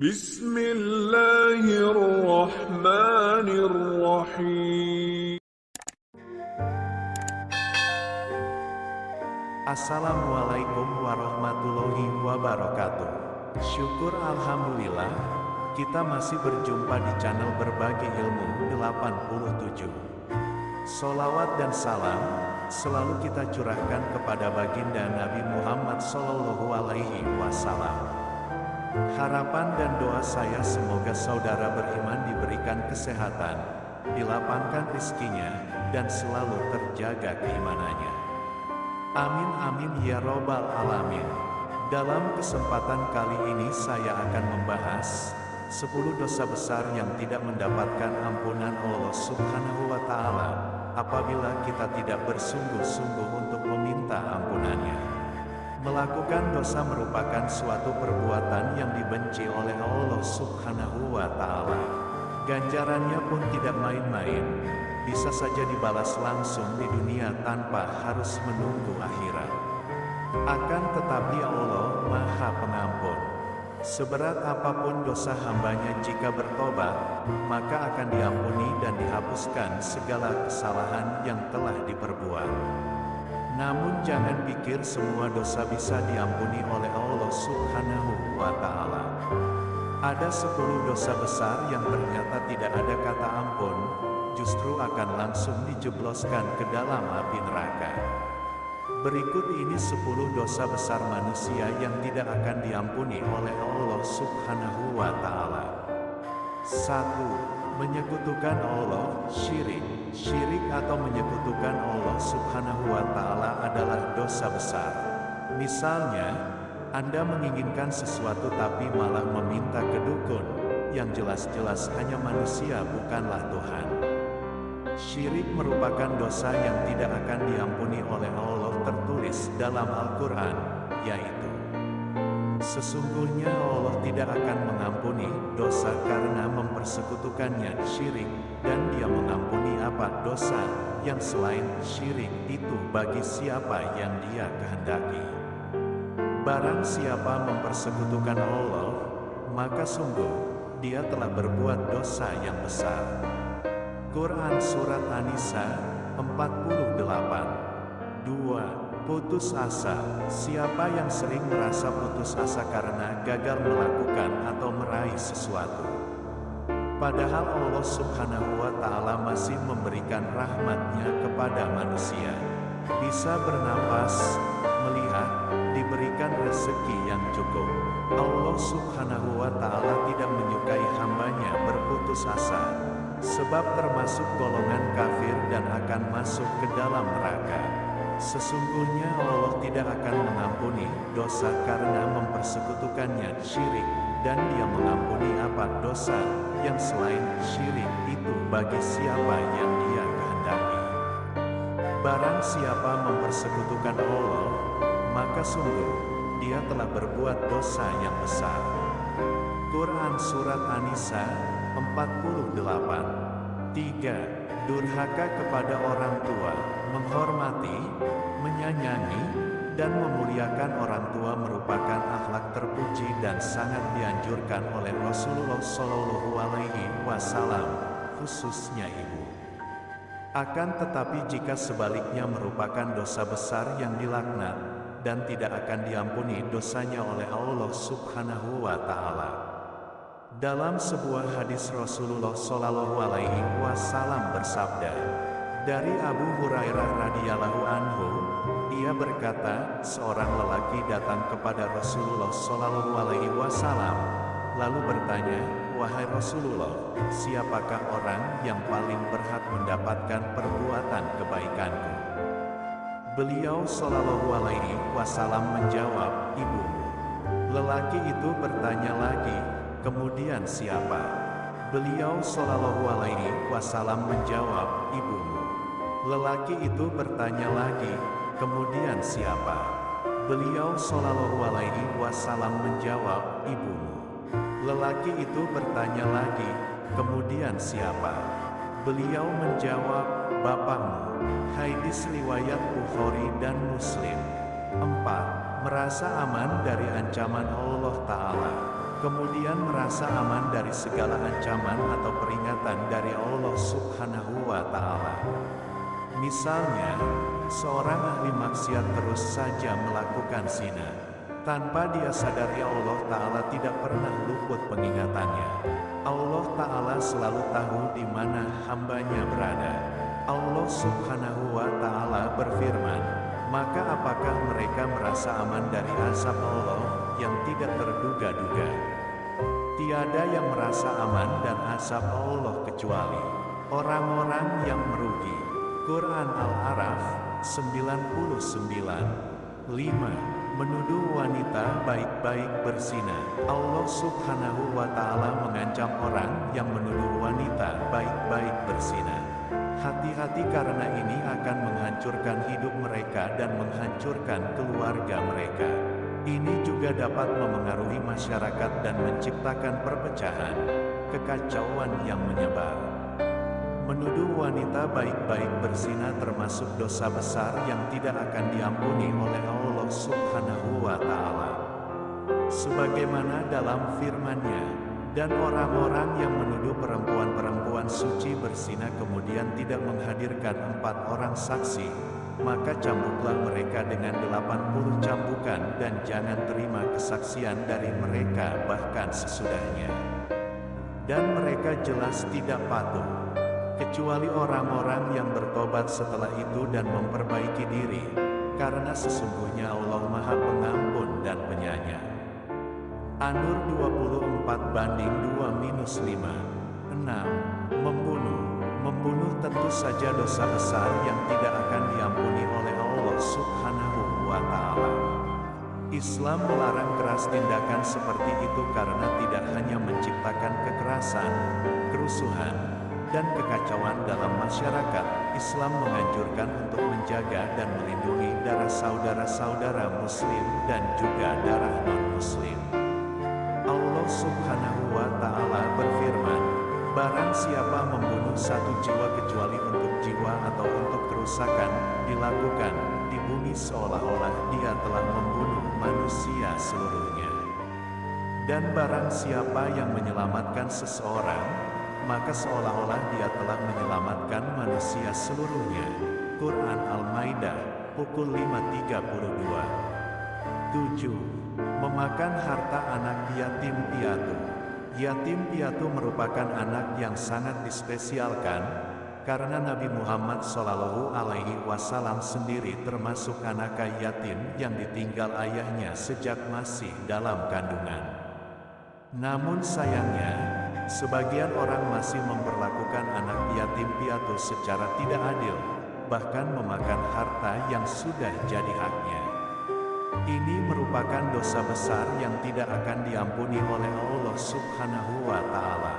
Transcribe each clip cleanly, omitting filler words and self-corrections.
Bismillahirrahmanirrahim. Assalamualaikum warahmatullahi wabarakatuh. Syukur alhamdulillah, kita masih berjumpa di channel Berbagi Ilmu 87. Sholawat dan salam selalu kita curahkan kepada baginda Nabi Muhammad SAW. Harapan dan doa saya semoga saudara beriman diberikan kesehatan, dilapangkan rizkinya, dan selalu terjaga keimanannya. Amin amin ya robbal alamin. Dalam kesempatan kali ini saya akan membahas 10 dosa besar yang tidak mendapatkan ampunan Allah Subhanahu wa Ta'ala apabila kita tidak bersungguh-sungguh untuk meminta ampunannya. Melakukan dosa merupakan suatu perbuatan yang dibenci oleh Allah Subhanahu wa Ta'ala. Ganjarannya pun tidak main-main, bisa saja dibalas langsung di dunia tanpa harus menunggu akhirat. Akan tetapi Allah Maha Pengampun. Seberat apapun dosa hambanya jika bertobat, maka akan diampuni dan dihapuskan segala kesalahan yang telah diperbuat. Namun jangan pikir semua dosa bisa diampuni oleh Allah Subhanahu wa Ta'ala. Ada 10 dosa besar yang ternyata tidak ada kata ampun, justru akan langsung dijebloskan ke dalam api neraka. Berikut ini 10 dosa besar manusia yang tidak akan diampuni oleh Allah Subhanahu wa Ta'ala. 1. Menyekutukan Allah. Syirik atau menyekutukan Allah Subhanahu wa Ta'ala adalah dosa besar. Misalnya, Anda menginginkan sesuatu tapi malah meminta ke dukun, yang jelas-jelas hanya manusia bukanlah Tuhan. Syirik merupakan dosa yang tidak akan diampuni oleh Allah tertulis dalam Al-Quran, yaitu sesungguhnya Allah tidak akan mengampuni dosa karena mempersekutukannya syirik, dan Dia mengampuni apa dosa yang selain syirik itu bagi siapa yang Dia kehendaki. Barang siapa mempersekutukan Allah, maka sungguh dia telah berbuat dosa yang besar. Quran Surat An-Nisa 48. 2. Putus asa. Siapa yang sering merasa putus asa karena gagal melakukan atau meraih sesuatu, padahal Allah Subhanahu wa Ta'ala masih memberikan rahmat-Nya kepada manusia, bisa bernapas, melihat, diberikan rezeki yang cukup. Allah Subhanahu wa Ta'ala tidak menyukai hamba-Nya berputus asa, sebab termasuk golongan kafir dan akan masuk ke dalam neraka. Sesungguhnya Allah tidak akan mengampuni dosa karena mempersekutukannya syirik, dan Dia mengampuni apa dosa yang selain syirik itu bagi siapa yang Dia kehendaki. Barang siapa mempersekutukan Allah, maka sungguh dia telah berbuat dosa yang besar. Quran Surat An-Nisa 48. 3. Durhaka kepada orang tua. Menghormati, menyayangi, dan memuliakan orang tua merupakan akhlak terpuji dan sangat dianjurkan oleh Rasulullah SAW, khususnya ibu. Akan tetapi jika sebaliknya merupakan dosa besar yang dilaknat, dan tidak akan diampuni dosanya oleh Allah Subhanahu wa Ta'ala. Dalam sebuah hadis Rasulullah SAW bersabda, dari Abu Hurairah radhiyallahu anhu, ia berkata, seorang lelaki datang kepada Rasulullah SAW, lalu bertanya, wahai Rasulullah, siapakah orang yang paling berhak mendapatkan perbuatan kebaikanku? Beliau SAW menjawab, ibumu. Lelaki itu bertanya lagi, kemudian siapa? Beliau SAW menjawab, ibumu. Lelaki itu bertanya lagi, kemudian siapa? Beliau SAW menjawab, ibumu. Lelaki itu bertanya lagi, kemudian siapa? Beliau menjawab, bapakmu. Hadis riwayat Bukhari dan Muslim. 4. Merasa aman dari ancaman Allah Ta'ala. kemudian merasa aman dari segala ancaman atau peringatan dari Allah Subhanahu wa Ta'ala. Misalnya, seorang ahli maksiat terus saja melakukan zina, tanpa dia sadari Allah Ta'ala tidak pernah luput pengingatannya. Allah Ta'ala selalu tahu di mana hambanya berada. Allah Subhanahu wa Ta'ala berfirman, maka apakah mereka merasa aman dari azab Allah yang tidak terduga-duga? Tiada yang merasa aman dan azab Allah kecuali orang-orang yang merugi. Quran Al-A'raf 99:5. Menuduh wanita baik-baik berzina. Allah Subhanahu wa Ta'ala mengancam orang yang menuduh wanita baik-baik berzina. Hati-hati karena ini akan menghancurkan hidup mereka dan menghancurkan keluarga mereka. Ini juga dapat memengaruhi masyarakat dan menciptakan perpecahan, kekacauan yang menyebar. Menuduh wanita baik-baik berzina termasuk dosa besar yang tidak akan diampuni oleh Allah Subhanahu wa Ta'ala. Sebagaimana dalam firman-Nya, dan orang-orang yang menuduh perempuan-perempuan suci berzina kemudian tidak menghadirkan 4 orang saksi, maka cambuklah mereka dengan 80 cambukan dan jangan terima kesaksian dari mereka bahkan sesudahnya. Dan mereka jelas tidak patuh, kecuali orang-orang yang bertobat setelah itu dan memperbaiki diri, karena sesungguhnya Allah Maha Pengampun dan Penyayang. An-Nur 24:2-5. 6. Membunuh tentu saja dosa besar yang tidak akan diampuni oleh Allah Subhanahu wa Ta'ala. Islam melarang keras tindakan seperti itu karena tidak hanya menciptakan kekerasan, kerusuhan, dan kekacauan dalam masyarakat. Islam menganjurkan untuk menjaga dan melindungi darah saudara-saudara muslim dan juga darah non-muslim. Allah Subhanahu wa Ta'ala berfirman, barang siapa membunuh satu jiwa kecuali untuk jiwa atau untuk kerusakan dilakukan di bumi seolah-olah dia telah membunuh manusia seluruhnya. Dan barang siapa yang menyelamatkan seseorang, maka seolah-olah dia telah menyelamatkan manusia seluruhnya. Quran Al-Maidah pukul 5.32. 7. Memakan harta anak yatim piatu. Yatim piatu merupakan anak yang sangat dispesialkan, karena Nabi Muhammad SAW sendiri termasuk anak yatim yang ditinggal ayahnya sejak masih dalam kandungan. Namun sayangnya, sebagian orang masih memperlakukan anak yatim piatu secara tidak adil, bahkan memakan harta yang sudah jadi haknya. Ini merupakan dosa besar yang tidak akan diampuni oleh Allah Subhanahu wa Ta'ala.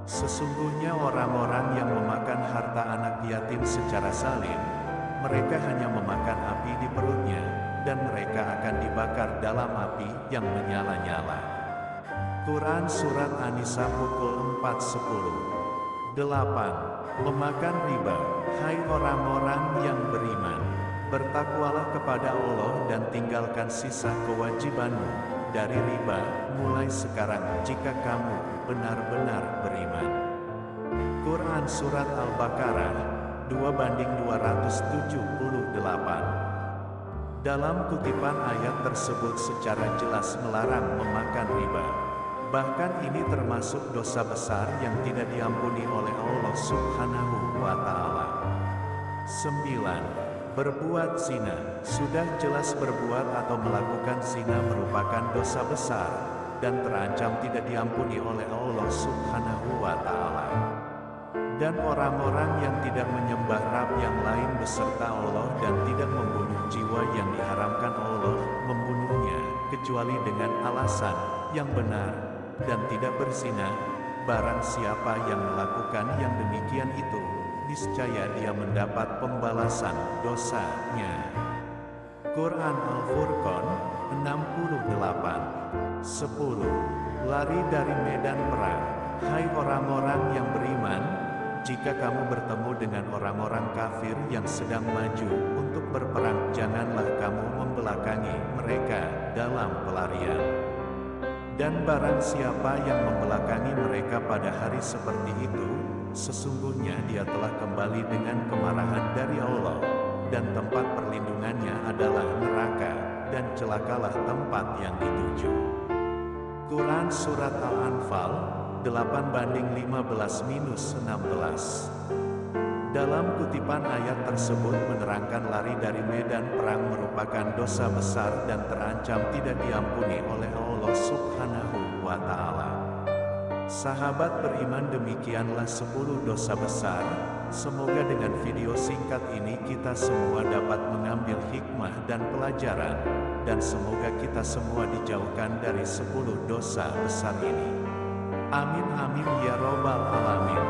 Sesungguhnya orang-orang yang memakan harta anak yatim secara zalim, mereka hanya memakan api di perutnya, dan mereka akan dibakar dalam api yang menyala-nyala. Quran Surat An-Nisa pukul 4:10. 8. Memakan riba. Hai orang-orang yang beriman, bertakwalah kepada Allah dan tinggalkan sisa kewajibanmu dari riba mulai sekarang jika kamu benar-benar beriman. Quran Surat Al-Baqarah 2:278. Dalam kutipan ayat tersebut secara jelas melarang memakan riba. Bahkan ini termasuk dosa besar yang tidak diampuni oleh Allah Subhanahu wa Ta'ala. 9. Berbuat zina. Sudah jelas berbuat atau melakukan zina merupakan dosa besar dan terancam tidak diampuni oleh Allah Subhanahu wa Ta'ala. Dan orang-orang yang tidak menyembah Rabb yang lain beserta Allah dan tidak membunuh jiwa yang diharamkan Allah membunuhnya kecuali dengan alasan yang benar dan tidak berzina, barang siapa yang melakukan yang demikian itu, niscaya dia mendapat pembalasan dosanya. Quran Al-Furqan 68. 10. Lari dari medan perang. Hai orang-orang yang beriman, jika kamu bertemu dengan orang-orang kafir yang sedang maju untuk berperang, janganlah kamu membelakangi mereka dalam pelarian. Dan barang siapa yang membelakangi mereka pada hari seperti itu, sesungguhnya dia telah kembali dengan kemarahan dari Allah, dan tempat perlindungannya adalah neraka, dan celakalah tempat yang dituju. Quran Surat Al-Anfal 8:15-16. Dalam kutipan ayat tersebut menerangkan lari dari medan perang merupakan dosa besar dan terancam tidak diampuni oleh Allah Subhanahu wa Ta'ala. Sahabat beriman, demikianlah 10 dosa besar. Semoga dengan video singkat ini kita semua dapat mengambil hikmah dan pelajaran, dan semoga kita semua dijauhkan dari 10 dosa besar ini. Amin amin ya robbal alamin.